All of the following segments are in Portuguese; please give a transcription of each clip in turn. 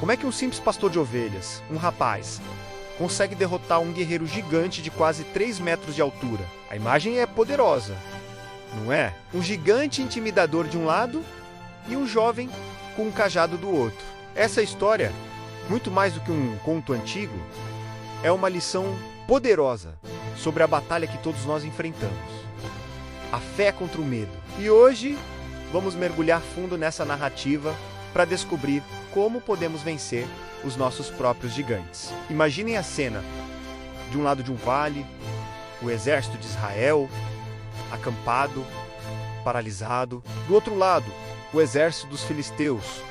Como é que um simples pastor de ovelhas, um rapaz, consegue derrotar um guerreiro gigante de quase 3 metros de altura? A imagem é poderosa, não é? Um gigante intimidador de um lado e um jovem com um cajado do outro. Essa história, muito mais do que um conto antigo, é uma lição poderosa sobre a batalha que todos nós enfrentamos. A fé contra o medo. E hoje vamos mergulhar fundo nessa narrativa para descobrir como podemos vencer os nossos próprios gigantes. Imaginem a cena. De um lado de um vale, o exército de Israel, acampado, paralisado. Do outro lado, o exército dos filisteus,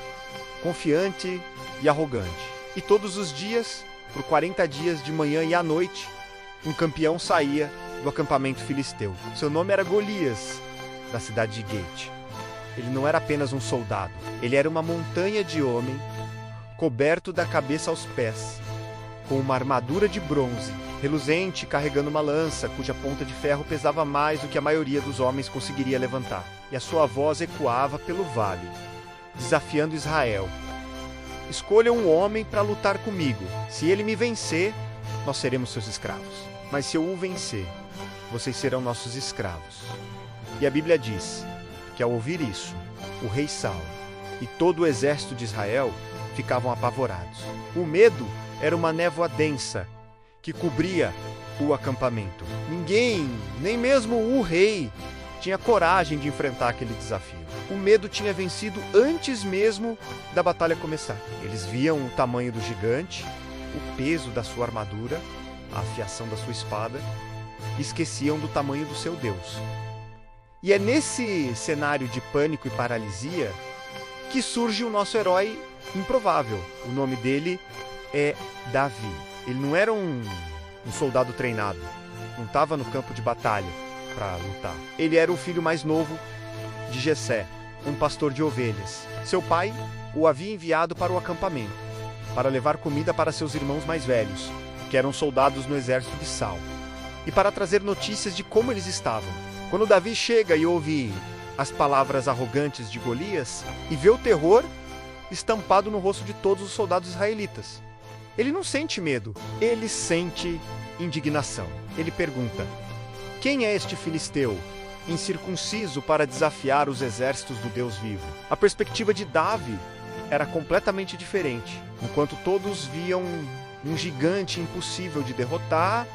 confiante e arrogante. E todos os dias, por 40 dias de manhã e à noite, um campeão saía do acampamento filisteu. Seu nome era Golias, da cidade de Gate. Ele não era apenas um soldado, ele era uma montanha de homem, coberto da cabeça aos pés, com uma armadura de bronze, reluzente, carregando uma lança, cuja ponta de ferro pesava mais do que a maioria dos homens conseguiria levantar. E a sua voz ecoava pelo vale, desafiando Israel. Escolha um homem para lutar comigo. Se ele me vencer, nós seremos seus escravos. Mas se eu o vencer, vocês serão nossos escravos. E a Bíblia diz que, ao ouvir isso, o rei Saul e todo o exército de Israel ficavam apavorados. O medo era uma névoa densa que cobria o acampamento. Ninguém, nem mesmo o rei, tinha coragem de enfrentar aquele desafio. O medo tinha vencido antes mesmo da batalha começar. Eles viam o tamanho do gigante, o peso da sua armadura, a afiação da sua espada, e esqueciam do tamanho do seu Deus. E é nesse cenário de pânico e paralisia que surge o nosso herói improvável. O nome dele é Davi. Ele não era um soldado treinado, não estava no campo de batalha para lutar. Ele era o filho mais novo de Jessé, um pastor de ovelhas. Seu pai o havia enviado para o acampamento, para levar comida para seus irmãos mais velhos, que eram soldados no exército de Saul, e para trazer notícias de como eles estavam. Quando Davi chega e ouve as palavras arrogantes de Golias e vê o terror estampado no rosto de todos os soldados israelitas, ele não sente medo, ele sente indignação. Ele pergunta: quem é este filisteu, incircunciso, para desafiar os exércitos do Deus vivo? A perspectiva de Davi era completamente diferente. Enquanto todos viam um gigante impossível de derrotar,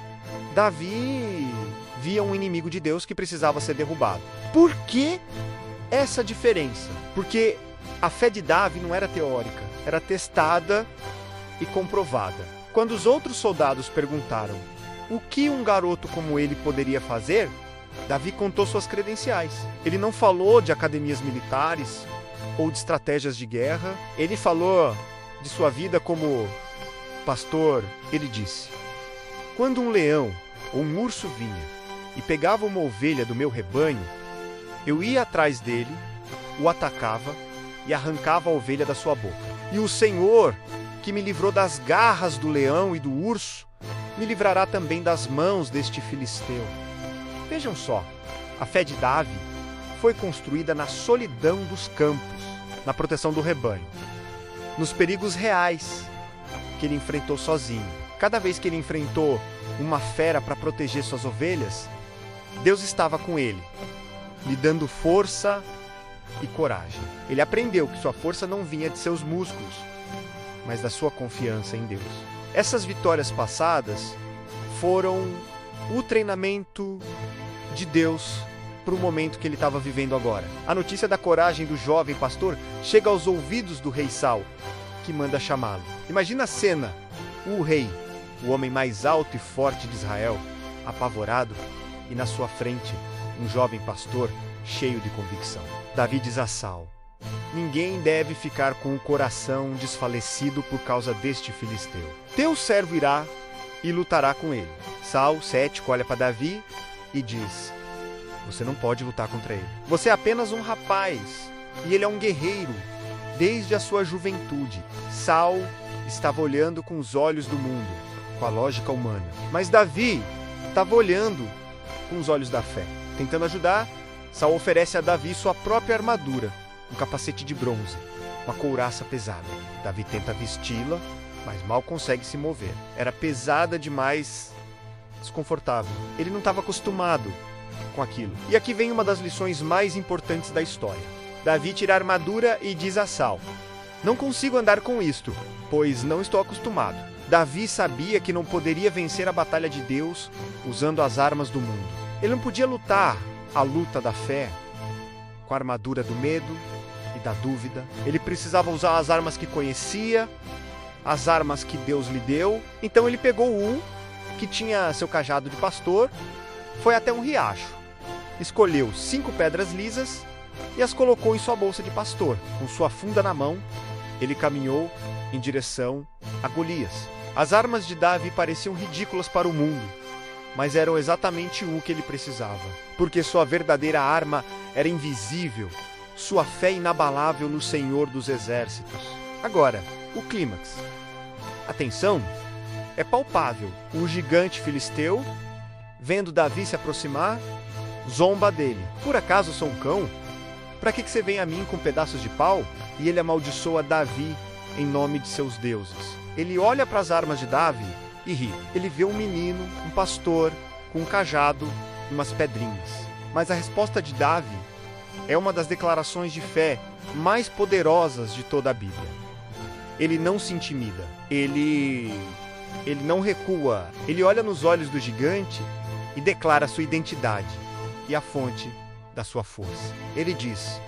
Davi via um inimigo de Deus que precisava ser derrubado. Por que essa diferença? Porque a fé de Davi não era teórica, era testada e comprovada. Quando os outros soldados perguntaram o que um garoto como ele poderia fazer, Davi contou suas credenciais. Ele não falou de academias militares ou de estratégias de guerra. Ele falou de sua vida como pastor. Ele disse: quando um leão ou um urso vinha e pegava uma ovelha do meu rebanho, eu ia atrás dele, o atacava e arrancava a ovelha da sua boca. E o Senhor, que me livrou das garras do leão e do urso, me livrará também das mãos deste filisteu. Vejam só, a fé de Davi foi construída na solidão dos campos, na proteção do rebanho, nos perigos reais que ele enfrentou sozinho. Cada vez que ele enfrentou uma fera para proteger suas ovelhas, Deus estava com ele, lhe dando força e coragem. Ele aprendeu que sua força não vinha de seus músculos, mas da sua confiança em Deus. Essas vitórias passadas foram o treinamento de Deus para o momento que ele estava vivendo agora. A notícia da coragem do jovem pastor chega aos ouvidos do rei Saul, que manda chamá-lo. Imagina a cena: o rei, o homem mais alto e forte de Israel, apavorado, e na sua frente um jovem pastor cheio de convicção. Davi diz a Saul: ninguém deve ficar com o coração desfalecido por causa deste filisteu. Teu servo irá e lutará com ele. Saul, cético, olha para Davi e diz: você não pode lutar contra ele. Você é apenas um rapaz e ele é um guerreiro desde a sua juventude. Saul estava olhando com os olhos do mundo, com a lógica humana. Mas Davi estava olhando com os olhos da fé. Tentando ajudar, Saul oferece a Davi sua própria armadura, um capacete de bronze. uma couraça pesada. Davi tenta vesti-la, mas mal consegue se mover. Era pesada demais, desconfortável. Ele não estava acostumado com aquilo. E aqui vem uma das lições mais importantes da história. Davi tira a armadura e diz a Saul: "Não consigo andar com isto, pois não estou acostumado." Davi sabia que não poderia vencer a batalha de Deus usando as armas do mundo. Ele não podia lutar a luta da fé com a armadura do medo e da dúvida. Ele precisava usar as armas que conhecia, as armas que Deus lhe deu. Então ele pegou que tinha seu cajado de pastor, foi até um riacho, escolheu 5 pedras lisas e as colocou em sua bolsa de pastor. Com sua funda na mão, ele caminhou em direção a Golias. As armas de Davi pareciam ridículas para o mundo, mas eram exatamente o que ele precisava, porque sua verdadeira arma era invisível, sua fé inabalável no Senhor dos Exércitos. Agora, o clímax. A tensão é palpável. O gigante filisteu, vendo Davi se aproximar, zomba dele. "Por acaso sou um cão? Para que você vem a mim com pedaços de pau?" E ele amaldiçoa Davi em nome de seus deuses. Ele olha para as armas de Davi e ri. Ele vê um menino, um pastor, com um cajado e umas pedrinhas. Mas a resposta de Davi é uma das declarações de fé mais poderosas de toda a Bíblia. Ele não se intimida. Ele não recua. Ele olha nos olhos do gigante e declara sua identidade e a fonte da sua força. Ele diz: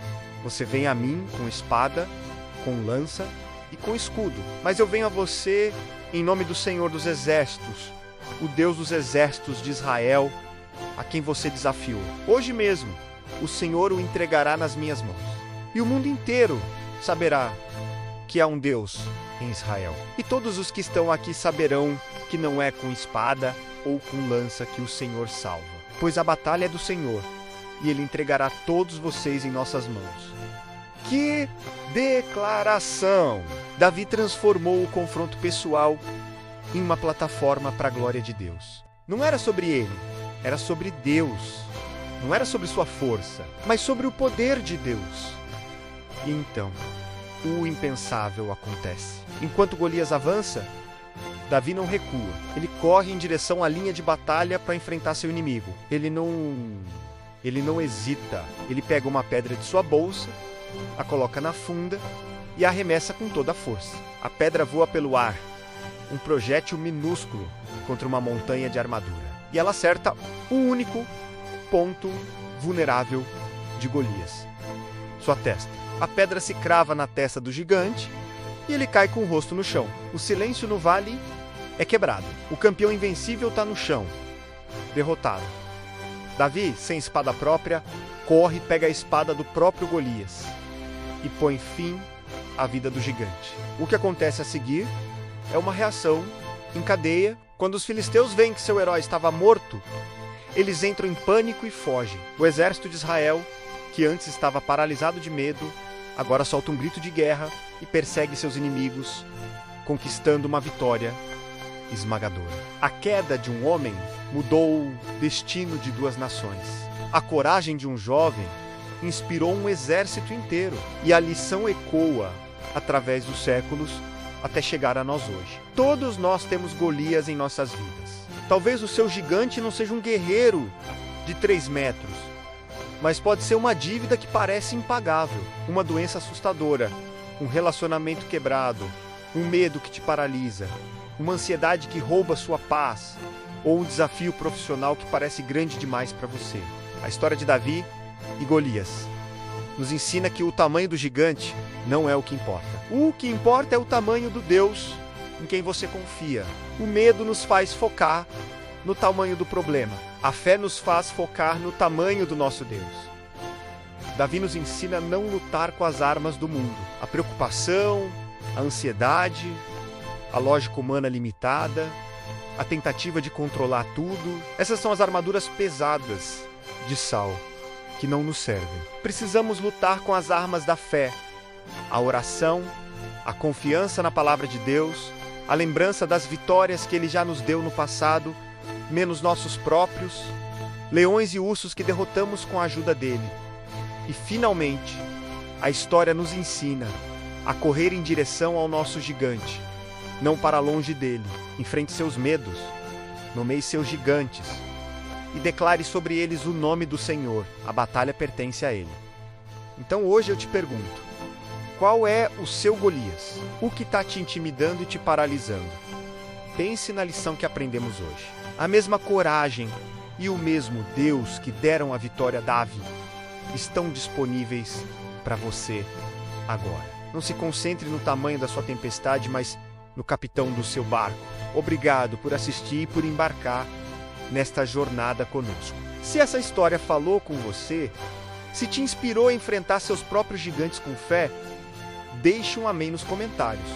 "Você vem a mim com espada, com lança e com escudo, mas eu venho a você em nome do Senhor dos Exércitos, o Deus dos Exércitos de Israel, a quem você desafiou. Hoje mesmo, o Senhor o entregará nas minhas mãos. E o mundo inteiro saberá que há um Deus em Israel. E todos os que estão aqui saberão que não é com espada ou com lança que o Senhor salva, pois a batalha é do Senhor, e Ele entregará todos vocês em nossas mãos." Que declaração! Davi transformou o confronto pessoal em uma plataforma para a glória de Deus. Não era sobre ele, era sobre Deus. Não era sobre sua força, mas sobre o poder de Deus. E então, o impensável acontece. Enquanto Golias avança, Davi não recua. Ele corre em direção à linha de batalha para enfrentar seu inimigo. Ele não hesita. Ele pega uma pedra de sua bolsa, a coloca na funda e a arremessa com toda a força. A pedra voa pelo ar, um projétil minúsculo contra uma montanha de armadura. E ela acerta o único ponto vulnerável de Golias: sua testa. A pedra se crava na testa do gigante e ele cai com o rosto no chão. O silêncio no vale é quebrado. O campeão invencível está no chão, derrotado. Davi, sem espada própria, corre e pega a espada do próprio Golias e põe fim à vida do gigante. O que acontece a seguir é uma reação em cadeia. Quando os filisteus veem que seu herói estava morto, eles entram em pânico e fogem. O exército de Israel, que antes estava paralisado de medo, agora solta um grito de guerra e persegue seus inimigos, conquistando uma vitória esmagadora. A queda de um homem mudou o destino de 2 nações. A coragem de um jovem inspirou um exército inteiro. E a lição ecoa através dos séculos até chegar a nós hoje. Todos nós temos Golias em nossas vidas. Talvez o seu gigante não seja um guerreiro de 3 metros, mas pode ser uma dívida que parece impagável, uma doença assustadora, um relacionamento quebrado, um medo que te paralisa, uma ansiedade que rouba sua paz, ou um desafio profissional que parece grande demais para você. A história de Davi e Golias nos ensina que o tamanho do gigante não é o que importa. O que importa é o tamanho do Deus em quem você confia. O medo nos faz focar no tamanho do problema. A fé nos faz focar no tamanho do nosso Deus. Davi nos ensina a não lutar com as armas do mundo. A preocupação, a ansiedade, a lógica humana limitada, a tentativa de controlar tudo. Essas são as armaduras pesadas de Saul, que não nos servem. Precisamos lutar com as armas da fé, a oração, a confiança na palavra de Deus, a lembrança das vitórias que Ele já nos deu no passado, menos nossos próprios, leões e ursos que derrotamos com a ajuda dele. E, finalmente, a história nos ensina a correr em direção ao nosso gigante, não para longe dele. Enfrente seus medos, nomeie seus gigantes e declare sobre eles o nome do Senhor. A batalha pertence a Ele. Então hoje eu te pergunto, qual é o seu Golias? O que está te intimidando e te paralisando? Pense na lição que aprendemos hoje. A mesma coragem e o mesmo Deus que deram a vitória a Davi estão disponíveis para você agora. Não se concentre no tamanho da sua tempestade, mas no capitão do seu barco. Obrigado por assistir e por embarcar nesta jornada conosco. Se essa história falou com você, se te inspirou a enfrentar seus próprios gigantes com fé, deixe um amém nos comentários.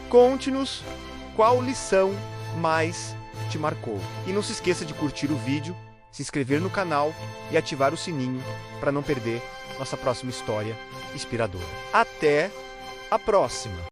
Conte-nos qual lição mais te marcou. E não se esqueça de curtir o vídeo, se inscrever no canal e ativar o sininho para não perder nossa próxima história inspiradora. Até a próxima!